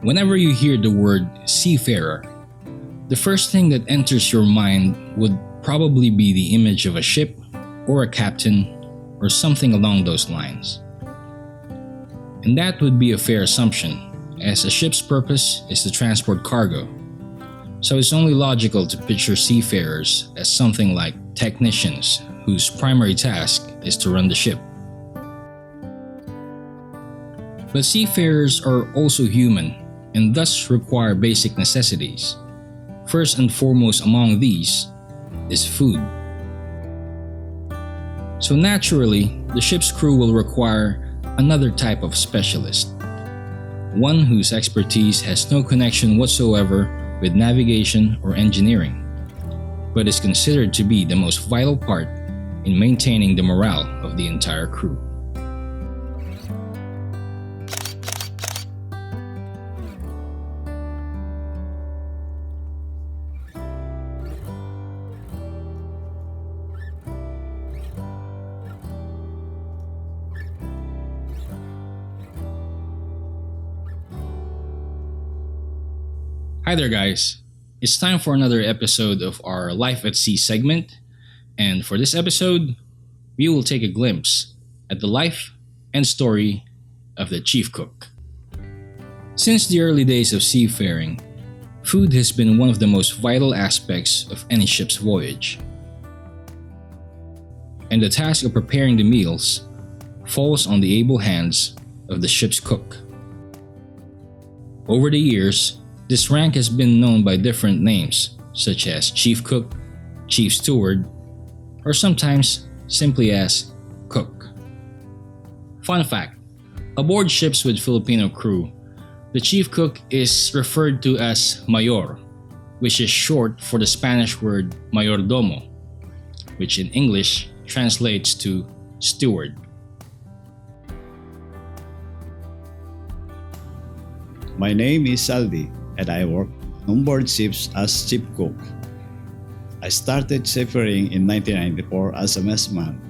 Whenever you hear the word seafarer, the first thing that enters your mind would probably be the image of a ship or a captain or something along those lines. And that would be a fair assumption, as a ship's purpose is to transport cargo. So it's only logical to picture seafarers as something like technicians whose primary task is to run the ship. But seafarers are also human and thus require basic necessities. First and foremost among these is food. So naturally, the ship's crew will require another type of specialist, one whose expertise has no connection whatsoever with navigation or engineering, but is considered to be the most vital part in maintaining the morale of the entire crew. Hi there guys, it's time for another episode of our Life at Sea segment, and for this episode, we will take a glimpse at the life and story of the chief cook. Since the early days of seafaring, food has been one of the most vital aspects of any ship's voyage. And the task of preparing the meals falls on the able hands of the ship's cook. Over the years, this rank has been known by different names, such as chief cook, chief steward, or sometimes simply as cook. Fun fact, aboard ships with Filipino crew, the chief cook is referred to as mayor, which is short for the Spanish word mayordomo, which in English translates to steward. My name is Saldi, and I work on board ships as chief cook. I started seafaring in 1994 as a messman,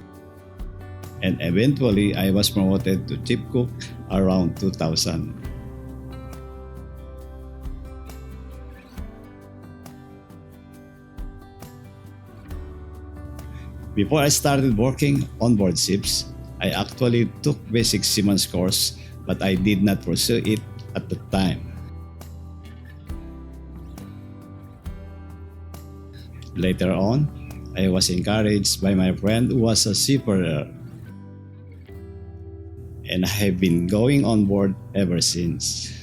and eventually I was promoted to chief cook around 2000. Before I started working on board ships, I actually took basic seaman's course, but I did not pursue it at the time. Later on, I was encouraged by my friend who was a seafarer, and I have been going on board ever since.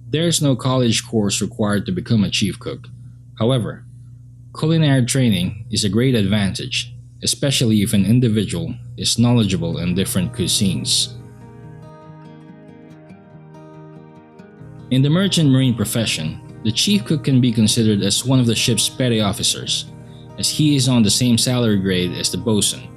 There is no college course required to become a chief cook. However, culinary training is a great advantage, especially if an individual is knowledgeable in different cuisines. In the merchant marine profession, the chief cook can be considered as one of the ship's petty officers, as he is on the same salary grade as the bosun.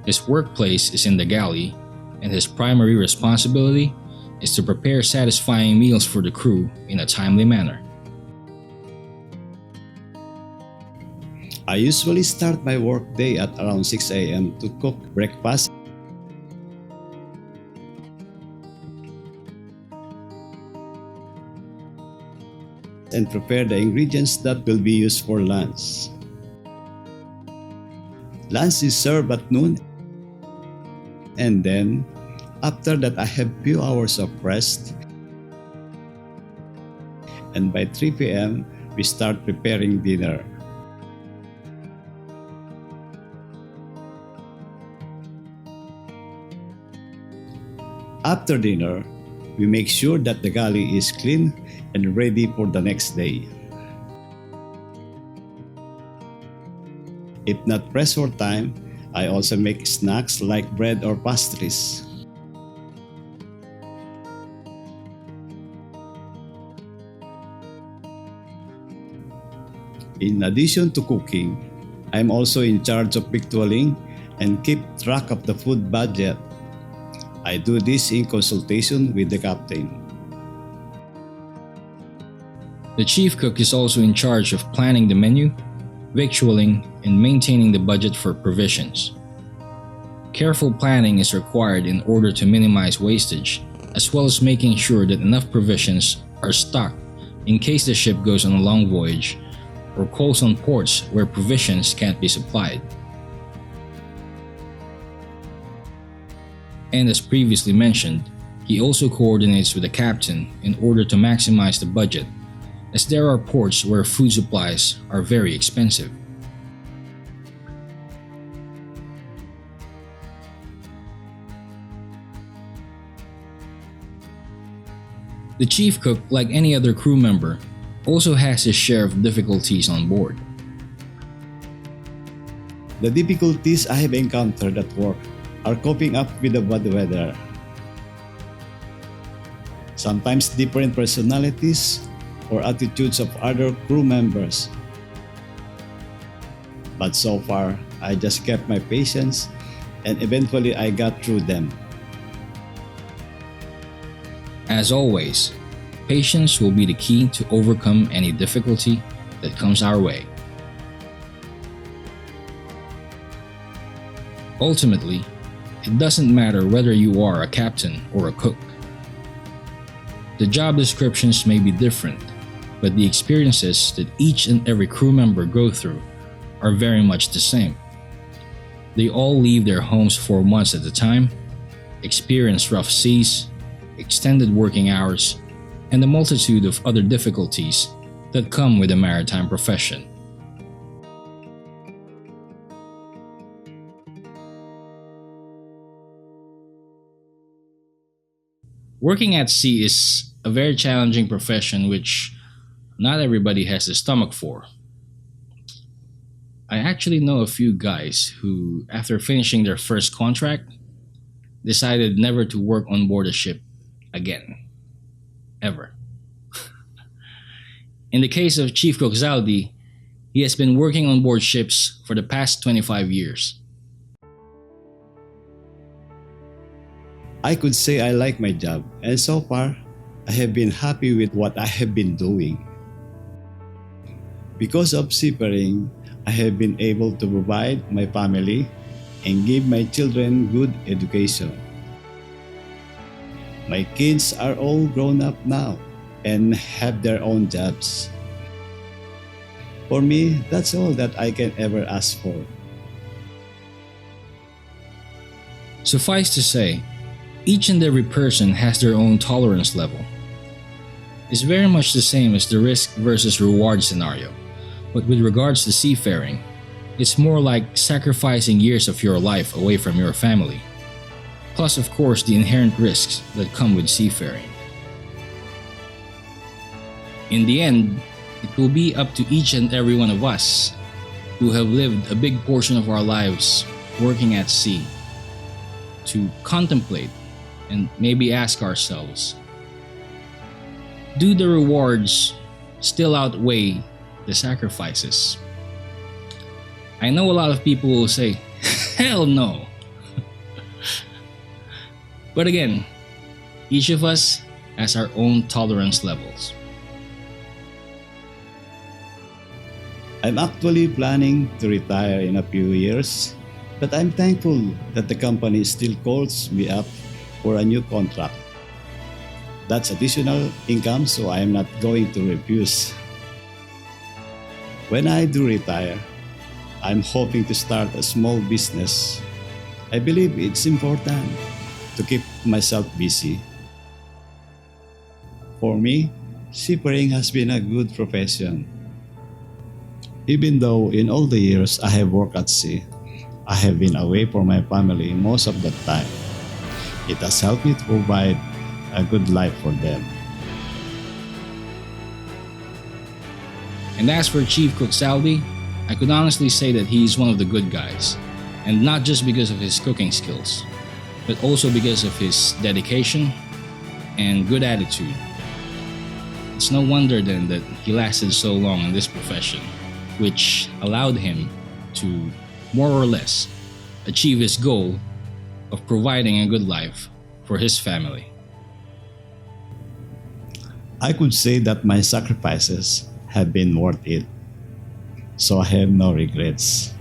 His workplace is in the galley, and his primary responsibility is to prepare satisfying meals for the crew in a timely manner. I usually start my work day at around 6 a.m. to cook breakfast and prepare the ingredients that will be used for lunch. Lunch is served at noon, and then after that I have few hours of rest, and by 3 p.m. we start preparing dinner. After dinner, we make sure that the galley is clean and ready for the next day. If not pressed for time, I also make snacks like bread or pastries. In addition to cooking, I'm also in charge of victualling and keep track of the food budget. I do this in consultation with the captain. The chief cook is also in charge of planning the menu, victualling, and maintaining the budget for provisions. Careful planning is required in order to minimize wastage, as well as making sure that enough provisions are stocked in case the ship goes on a long voyage or calls on ports where provisions can't be supplied. And as previously mentioned, he also coordinates with the captain in order to maximize the budget, as there are ports where food supplies are very expensive. The chief cook, like any other crew member, also has his share of difficulties on board. The difficulties I have encountered at work are coping up with the bad weather. Sometimes different personalities or attitudes of other crew members. But so far, I just kept my patience and eventually I got through them. As always, patience will be the key to overcome any difficulty that comes our way. Ultimately, it doesn't matter whether you are a captain or a cook. The job descriptions may be different, but the experiences that each and every crew member go through are very much the same. They all leave their homes for months at a time, experience rough seas, extended working hours, and a multitude of other difficulties that come with the maritime profession. Working at sea is a very challenging profession which not everybody has the stomach for. I actually know a few guys who, after finishing their first contract, decided never to work on board a ship again. Ever. In the case of Chief Cook Zaldi, he has been working on board ships for the past 25 years. I could say I like my job, and so far, I have been happy with what I have been doing. Because of seafaring, I have been able to provide my family and give my children good education. My kids are all grown up now and have their own jobs. For me, that's all that I can ever ask for. Suffice to say, each and every person has their own tolerance level. It's very much the same as the risk versus reward scenario, but with regards to seafaring, it's more like sacrificing years of your life away from your family. Plus, of course, the inherent risks that come with seafaring. In the end, it will be up to each and every one of us who have lived a big portion of our lives working at sea to contemplate and maybe ask ourselves, do the rewards still outweigh the sacrifices? I know a lot of people will say, hell no. But again, each of us has our own tolerance levels. I'm actually planning to retire in a few years, but I'm thankful that the company still calls me up for a new contract. That's additional income, so I am not going to refuse. When I do retire, I'm hoping to start a small business. I believe it's important to keep myself busy. For me, seafaring has been a good profession. Even though in all the years I have worked at sea, I have been away from my family most of the time. It has helped me to provide a good life for them. And as for Chief Cook Saldi, I could honestly say that he is one of the good guys, and not just because of his cooking skills, but also because of his dedication and good attitude. It's no wonder then that he lasted so long in this profession, which allowed him to more or less achieve his goal of providing a good life for his family. I could say that my sacrifices have been worth it, so I have no regrets.